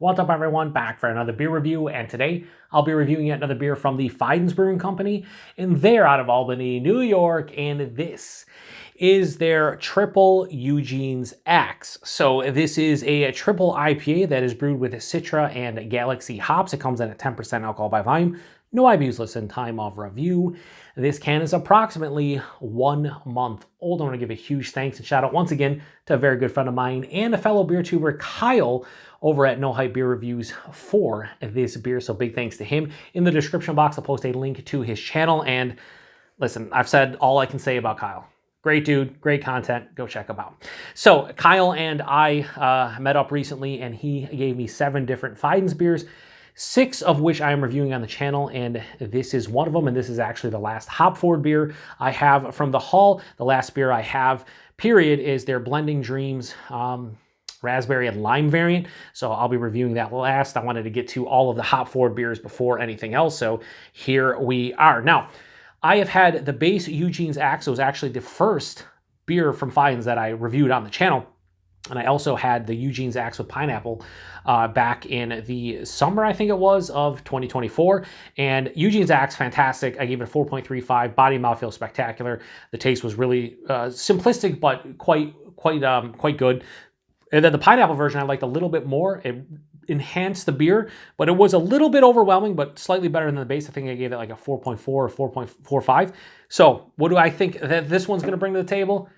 What's up, everyone? Back for another beer review, and today I'll be reviewing yet another beer from the Fidens Brewing Company, and they're out of Albany, New York, and this is their Triple Eugene's Axe. So this is a triple IPA that is brewed with Citra and Galaxy hops. It comes in at 10% alcohol by volume. No IBUs listed, time of review. This can is approximately 1 month old. I want to give a huge thanks and shout out once again to a very good friend of mine and a fellow BeerTuber, Kyle, over at No Hype Beer Reviews for this beer. So big thanks to him. In the description box, I'll post a link to his channel. And listen, I've said all I can say about Kyle. Great dude, great content, go check him out. So Kyle and I met up recently, and he gave me 7 different Fidens beers, 6 of which I am reviewing on the channel, and this is one of them, and this is actually the last hop-forward beer I have from the haul. The last beer I have, period, is their Blending Dreams raspberry and lime variant, so I'll be reviewing that last. I wanted to get to all of the hop-forward beers before anything else, so here we are. Now, I have had the base Eugene's Axe. It was actually the first beer from Fidens that I reviewed on the channel. And I also had the Eugene's Axe with pineapple back in the summer, I think it was, of 2024. And Eugene's Axe, fantastic. I gave it a 4.35. Body and mouthfeel spectacular. The taste was really simplistic, but quite good. And then the pineapple version I liked a little bit more. It enhanced the beer, but it was a little bit overwhelming, but slightly better than the base. I think I gave it like a 4.4 or 4.45. So what do I think that this one's going to bring to the table?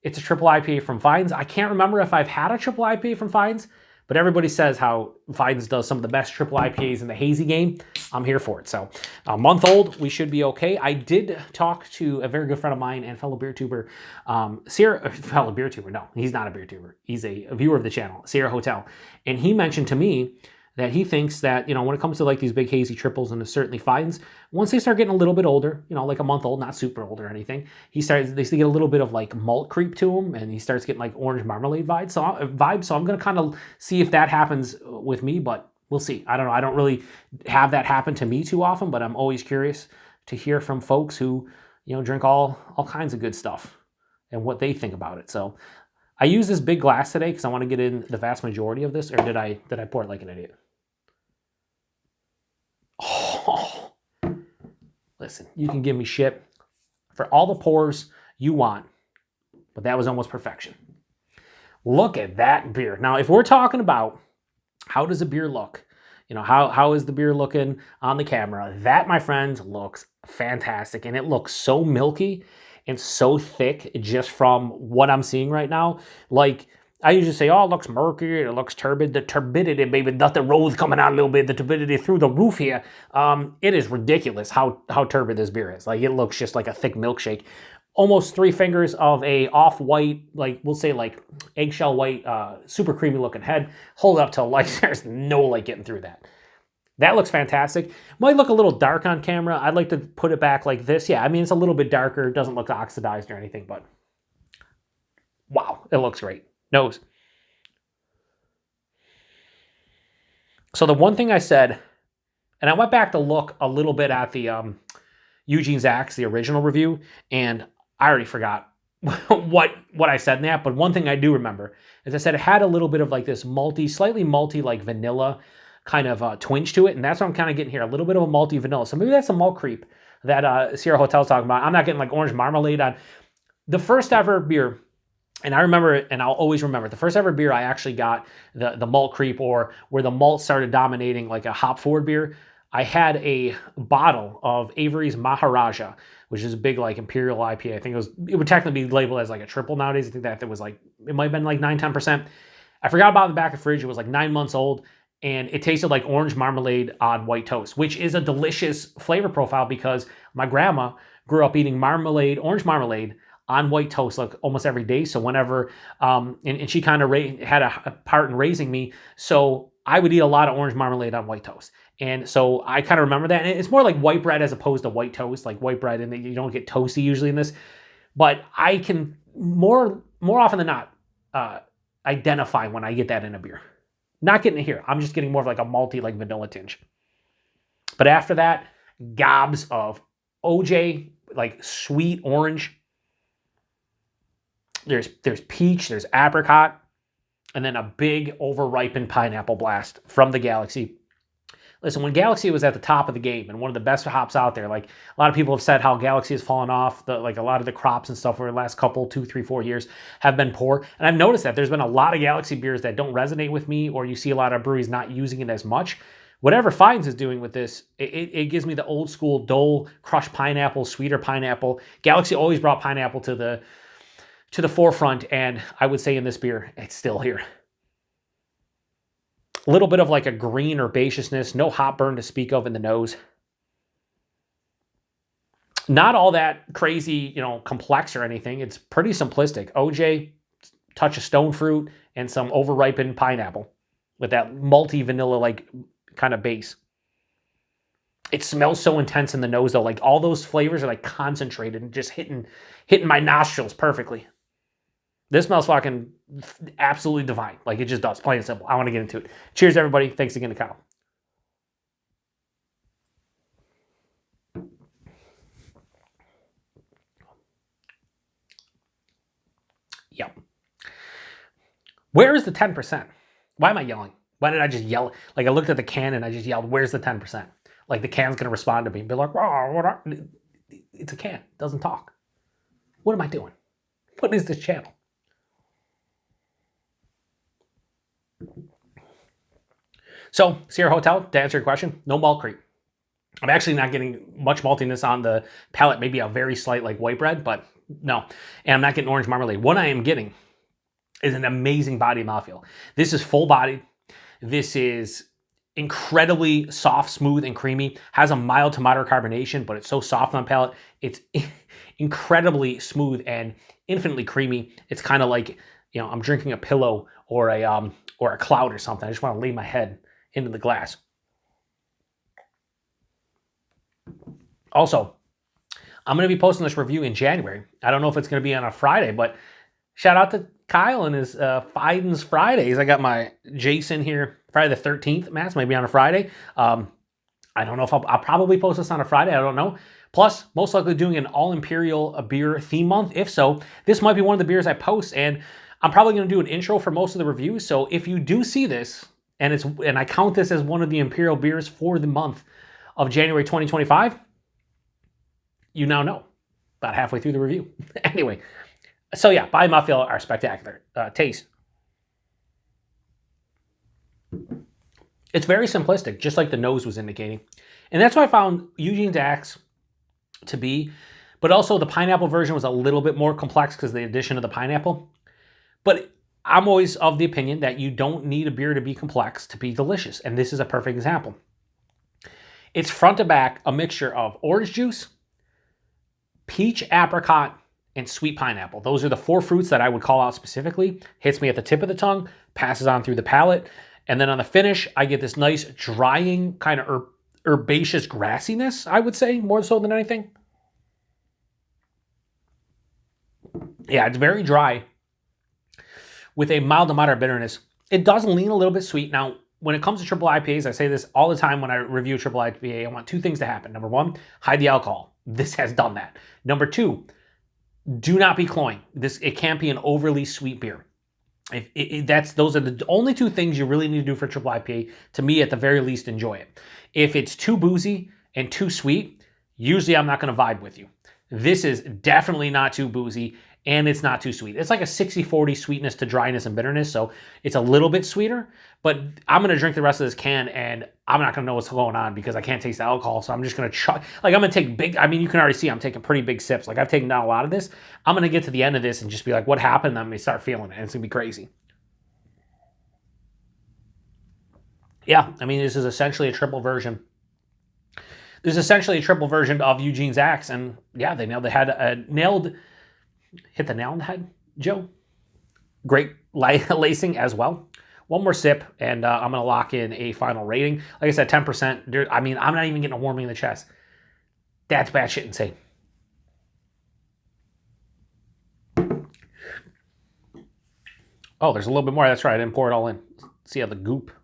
It's a triple IPA from Fidens. I can't remember if I've had a triple IPA from Fidens, but everybody says how Fidens does some of the best triple IPAs in the hazy game. I'm here for it. So a month old, we should be okay. I did talk to a very good friend of mine and fellow BeerTuber, fellow BeerTuber, no, he's not a BeerTuber. He's a viewer of the channel, Sierra Hotel. And he mentioned to me that he thinks that, you know, when it comes to like these big hazy triples, and certainly Fidens, once they start getting a little bit older, you know, like a month old, not super old or anything, they start to get a little bit of like malt creep to them, and he starts getting like orange marmalade vibes. So I'm going to kind of see if that happens with me, but we'll see. I don't know. I don't really have that happen to me too often, but I'm always curious to hear from folks who, you know, drink all kinds of good stuff and what they think about it. So I use this big glass today because I want to get in the vast majority of this, or did I pour it like an idiot? Oh, listen, you can give me shit for all the pours you want, but that was almost perfection. Look at that beer. Now, if we're talking about how does a beer look, you know, how is the beer looking on the camera? That, my friends, looks fantastic, and it looks so milky and so thick just from what I'm seeing right now. Like, I usually say, oh, it looks murky, it looks turbid. The turbidity, baby, not the rose coming out a little bit, the turbidity through the roof here. It is ridiculous how turbid this beer is. Like, it looks just like a thick milkshake. Almost 3 fingers of a off-white, like, we'll say like eggshell white, super creamy looking head. Hold it up to light, there's no light getting through that. That looks fantastic. Might look a little dark on camera. I'd like to put it back like this. Yeah, I mean, it's a little bit darker. It doesn't look oxidized or anything, but wow, it looks great. Nose. So the one thing I said, and I went back to look a little bit at the Eugene's Axe, the original review, and I already forgot what I said in that, but one thing I do remember is I said it had a little bit of like this malty, slightly malty, like vanilla kind of twinge to it, and that's what I'm kind of getting here, a little bit of a malty vanilla. So maybe that's a malt creep that Sierra Hotel's talking about. I'm not getting like orange marmalade on the first ever beer. And I remember it, and I'll always remember it. The first ever beer I actually got, the malt creep, or where the malt started dominating like a hop-forward beer, I had a bottle of Avery's Maharaja, which is a big like imperial IPA. I think it would technically be labeled as like a triple nowadays. I think that it was like, it might have been like 9-10%. I forgot about it in the back of the fridge. It was like 9 months old, and it tasted like orange marmalade on white toast, which is a delicious flavor profile because my grandma grew up eating orange marmalade, on white toast like almost every day. So whenever, and she kind of had a part in raising me. So I would eat a lot of orange marmalade on white toast. And so I kind of remember that. And it's more like white bread as opposed to white toast, like white bread, and you don't get toasty usually in this. But I can more often than not identify when I get that in a beer. Not getting it here. I'm just getting more of like a malty, like vanilla tinge. But after that, gobs of OJ, like sweet orange. There's peach, there's apricot, and then a big over-ripened pineapple blast from the Galaxy. Listen, when Galaxy was at the top of the game and one of the best hops out there, like a lot of people have said how Galaxy has fallen off, like a lot of the crops and stuff over the last couple, 2, 3, 4 years have been poor. And I've noticed that there's been a lot of Galaxy beers that don't resonate with me, or you see a lot of breweries not using it as much. Whatever Fidens is doing with this, it gives me the old school Dole crushed pineapple, sweeter pineapple. Galaxy always brought pineapple to the forefront, and I would say in this beer, it's still here. A little bit of like a green herbaceousness, no hop burn to speak of in the nose. Not all that crazy, complex or anything. It's pretty simplistic. OJ, touch of stone fruit, and some over-ripened pineapple with that malty vanilla like kind of base. It smells so intense in the nose though. Like all those flavors are like concentrated and just hitting my nostrils perfectly. This smells fucking absolutely divine. Like it just does, plain and simple. I want to get into it. Cheers, everybody. Thanks again to Kyle. Yep. Where is the 10%? Why am I yelling? Why did I just yell? Like I looked at the can and I just yelled, where's the 10%? Like the can's going to respond to me and be like, oh, it's a can. It doesn't talk. What am I doing? What is this channel? So, Sierra Hotel, to answer your question, no malt creep. I'm actually not getting much maltiness on the palate, maybe a very slight like white bread, but no. And I'm not getting orange marmalade. What I am getting is an amazing body mouthfeel. This is full bodied. This is incredibly soft, smooth, and creamy. Has a mild to moderate carbonation, but it's so soft on palate. It's incredibly smooth and infinitely creamy. It's kind of like, I'm drinking a pillow or a cloud or something. I just want to lay my head into the glass. Also, I'm going to be posting this review in January. I don't know if it's going to be on a Friday, but shout out to Kyle and his Fidens Fridays. I got my Jason here, Friday the 13th, Matt's maybe on a Friday. I don't know if I'll probably post this on a Friday. I don't know. Plus, most likely doing an all-imperial beer theme month. If so, this might be one of the beers I post, and I'm probably going to do an intro for most of the reviews. So if you do see this, and I count this as one of the imperial beers for the month of January 2025, you now know about halfway through the review. Anyway, so yeah, body mouthfeel are spectacular. Taste. It's very simplistic, just like the nose was indicating. And that's what I found Eugene's Axe to be. But also the pineapple version was a little bit more complex because of the addition of the pineapple. But I'm always of the opinion that you don't need a beer to be complex to be delicious. And this is a perfect example. It's front to back a mixture of orange juice, peach, apricot, and sweet pineapple. Those are the 4 fruits that I would call out specifically. Hits me at the tip of the tongue, passes on through the palate. And then on the finish, I get this nice drying kind of herbaceous grassiness, I would say, more so than anything. Yeah, it's very dry with a mild to moderate bitterness. It does lean a little bit sweet. Now, when it comes to triple IPAs, I say this all the time when I review a triple IPA, I want 2 things to happen. Number 1, hide the alcohol. This has done that. Number 2, do not be cloying. It can't be an overly sweet beer. Those are the only 2 things you really need to do for triple IPA. To me, at the very least, enjoy it. If it's too boozy and too sweet, usually I'm not going to vibe with you. This is definitely not too boozy, and it's not too sweet. It's like a 60-40 sweetness to dryness and bitterness, so it's a little bit sweeter, but I'm going to drink the rest of this can, and I'm not going to know what's going on because I can't taste the alcohol, so I'm just going to chug. Like, I'm going to take you can already see I'm taking pretty big sips. Like, I've taken down a lot of this. I'm going to get to the end of this and just be like, what happened? And I'm going to start feeling it, and it's going to be crazy. Yeah, I mean, this is essentially a triple version. This is essentially a triple version of Eugene's Axe, and yeah, they hit the nail on the head, Joe. Great lacing as well. One more sip, and I'm going to lock in a final rating. Like I said, 10%. I mean, I'm not even getting a warming in the chest. That's bad shit insane. Oh, there's a little bit more. That's right. I didn't pour it all in. Let's see how the goop. All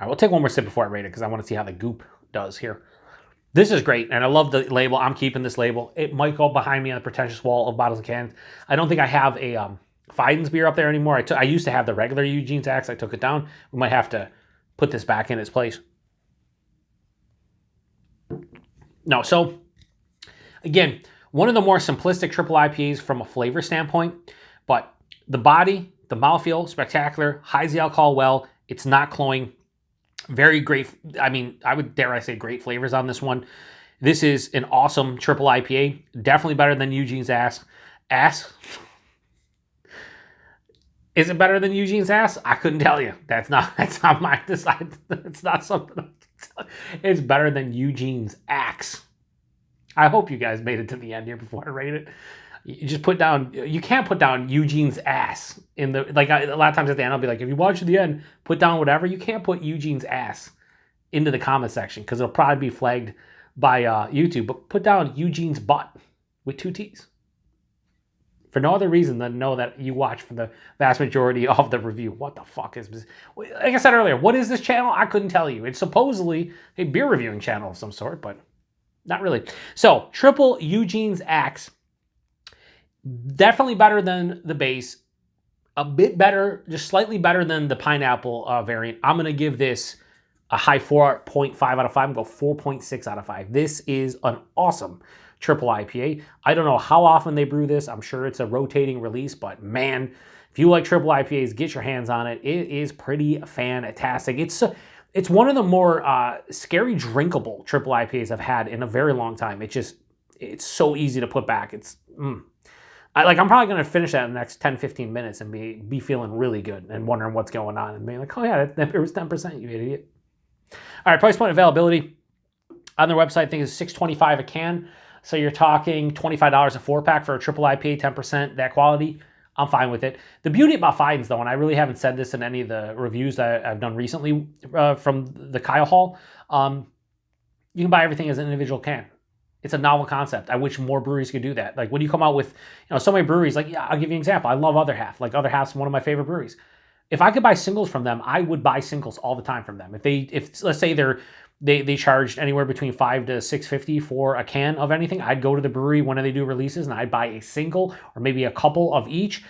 right, we'll take one more sip before I rate it because I want to see how the goop does here. This is great, and I love the label. I'm keeping this label. It might go behind me on the pretentious wall of bottles and cans. I don't think I have a Fidens beer up there anymore. I used to have the regular Eugene's Axe. I took it down. We might have to put this back in its place. No, so again, one of the more simplistic triple IPAs from a flavor standpoint, but the body, the mouthfeel, spectacular, hides the alcohol well. It's not cloying. Very great. I mean, I would dare I say great flavors on this one. This is an awesome triple IPA. Definitely better than Eugene's Ass. Is it better than Eugene's Ass? I couldn't tell you. That's not my decide. It's not something. It's better than Eugene's Axe. I hope you guys made it to the end here before I rate it. You just put down. You can't put down Eugene's Ass in the a lot of times at the end I'll be like, if you watch to the end, put down whatever. You can't put Eugene's Ass into the comment section because it'll probably be flagged by YouTube. But put down Eugene's Butt with 2 T's. For no other reason than know that you watch for the vast majority of the review. What the fuck is this? Like I said earlier, what is this channel? I couldn't tell you. It's supposedly a beer reviewing channel of some sort, but not really. So, triple Eugene's Axe. Definitely better than the base. A bit better, just slightly better than the pineapple variant. I'm going to give this a high 4.5 out of 5 and go 4.6 out of 5. This is an awesome triple IPA. I don't know how often they brew this. I'm sure it's a rotating release, but man, if you like triple IPAs, get your hands on it. It is pretty fantastic. It's one of the more scary drinkable triple IPAs I've had in a very long time. It's so easy to put back. I'm probably going to finish that in the next 10, 15 minutes and be feeling really good and wondering what's going on and being like, oh yeah, that beer was 10%, you idiot. All right, price point availability on their website, I think is $6.25 a can. So you're talking $25 a 4-pack for a triple IPA, 10%, that quality. I'm fine with it. The beauty about Fidens, though, and I really haven't said this in any of the reviews that I've done recently from the Kyle Hall, you can buy everything as an individual can. It's a novel concept. I wish more breweries could do that. Like when you come out with, so many breweries, like, yeah, I'll give you an example. I love Other Half. Like Other Half's one of my favorite breweries. If I could buy singles from them, I would buy singles all the time from them. If let's say they charged anywhere between $5 to $6.50 for a can of anything, I'd go to the brewery when they do releases and I'd buy a single or maybe a couple of each.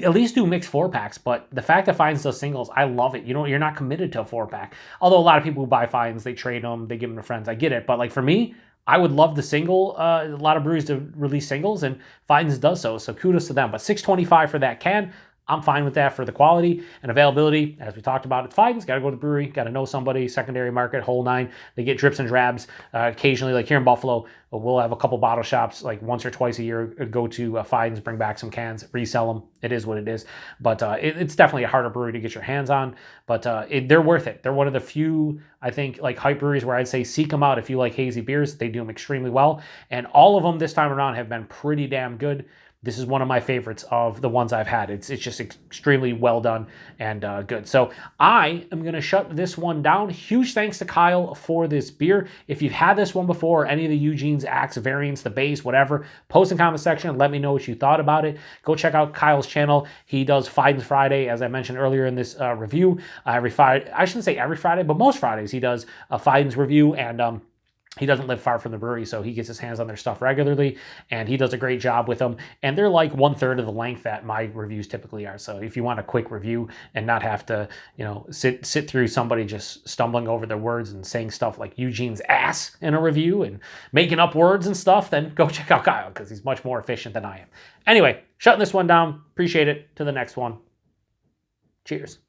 At least do mixed 4-packs, but the fact that Fidens does singles, I love it. You're not committed to a 4-pack. Although a lot of people who buy Fidens, they trade them, they give them to friends. I get it, but like for me, I would love the single. A lot of breweries to release singles, and Fidens does so kudos to them. But $6.25 for that can, I'm fine with that for the quality and availability. As we talked about, it's Fidens. Got to go to the brewery. Got to know somebody. Secondary market, whole nine. They get drips and drabs occasionally. Like here in Buffalo, we'll have a couple bottle shops like once or twice a year. Go to Fidens, bring back some cans, resell them. It is what it is. But it's definitely a harder brewery to get your hands on. But they're worth it. They're one of the few, I think, like hype breweries where I'd say seek them out if you like hazy beers. They do them extremely well. And all of them this time around have been pretty damn good. This is one of my favorites of the ones I've had. It's just extremely well done and good. So I am going to shut this one down. Huge thanks to Kyle for this beer. If you've had this one before, any of the Eugene's Axe variants, the base, whatever, post in the comment section. Let me know what you thought about it. Go check out Kyle's channel. He does Fidens Friday, as I mentioned earlier in this review. Every Friday, I shouldn't say every Friday, but most Fridays he does a Fidens review, and he doesn't live far from the brewery, so he gets his hands on their stuff regularly, and he does a great job with them. And they're like 1/3 of the length that my reviews typically are. So if you want a quick review and not have to, sit through somebody just stumbling over their words and saying stuff like Eugene's ass in a review and making up words and stuff, then go check out Kyle because he's much more efficient than I am. Anyway, shutting this one down. Appreciate it. To the next one. Cheers.